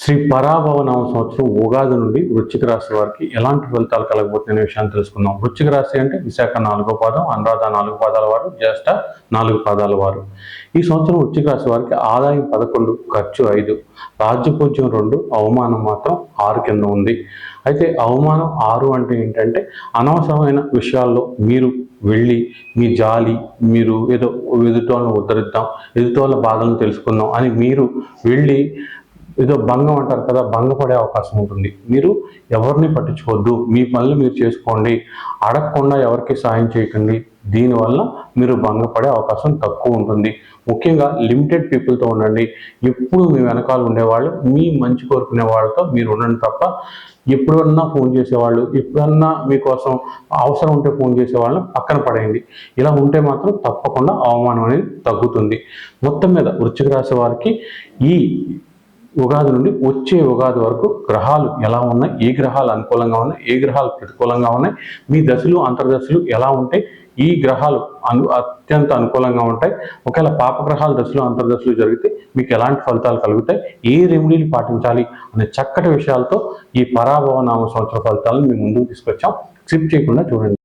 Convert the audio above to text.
శ్రీ పరాభవనామ సంవత్సరం ఉగాది నుండి వృశ్చిక రాశి వారికి ఎలాంటి ఫలితాలు కలగబోతున్న విషయాన్ని తెలుసుకుందాం. వృశ్చిక రాశి అంటే విశాఖ 4వ పాదం, అనురాధ 4 పాదాల వారు, జ్యేష్ఠ 4 పాదాల వారు. ఈ సంవత్సరం వృశ్చిక రాశి వారికి ఆదాయం 11, ఖర్చు 5, రాజ్యపూజ్యం 2, అవమానం మాత్రం 6 కింద ఉంది. అయితే అవమానం 6 అంటే ఏంటంటే అనవసరమైన విషయాల్లో మీరు వెళ్ళి మీ జాలి, మీరు ఏదో ఎదుటోళ్ళను ఉద్ధరిద్దాం, ఎదుటోళ్ళ బాధలను తెలుసుకుందాం అని మీరు వెళ్ళి ఏదో భంగం అంటారు కదా, భంగపడే అవకాశం ఉంటుంది. మీరు ఎవరిని పట్టించుకోవద్దు, మీ పనులు మీరు చేసుకోండి, అడగకుండా ఎవరికి సాయం చేయకండి. దీనివల్ల మీరు భంగపడే అవకాశం తక్కువ ఉంటుంది. ముఖ్యంగా లిమిటెడ్ పీపుల్తో ఉండండి. ఎప్పుడు మీ వెనకాల ఉండేవాళ్ళు, మీ మంచి కోరుకునే వాళ్ళతో మీరు ఉండండి తప్ప ఎప్పుడన్నా ఫోన్ చేసేవాళ్ళు, ఎప్పుడన్నా మీకోసం అవసరం ఉంటే ఫోన్ చేసేవాళ్ళని పక్కన పడేయండి. ఇలా ఉంటే మాత్రం తప్పకుండా అవమానం అనేది తగ్గుతుంది. మొత్తం మీద వృశ్చిక రాశి వారికి ఈ ఉగాది నుండి వచ్చే ఉగాది వరకు గ్రహాలు ఎలా ఉన్నాయి, ఏ గ్రహాలు అనుకూలంగా ఉన్నాయి, ఏ గ్రహాలు ప్రతికూలంగా ఉన్నాయి, మీ దశలు అంతర్దశలు ఎలా ఉంటాయి, ఈ గ్రహాలు అత్యంత అనుకూలంగా ఉంటాయి, ఒకవేళ పాపగ్రహాల దశలు అంతర్దశలు జరిగితే మీకు ఎలాంటి ఫలితాలు కలుగుతాయి, ఏ రెమెడీలు పాటించాలి అనే చక్కటి విషయాలతో ఈ పరాభవ నామ సంవత్సర ఫలితాలను మీ ముందుకు తీసుకొచ్చాం. స్కిప్ చేయకుండా చూడండి.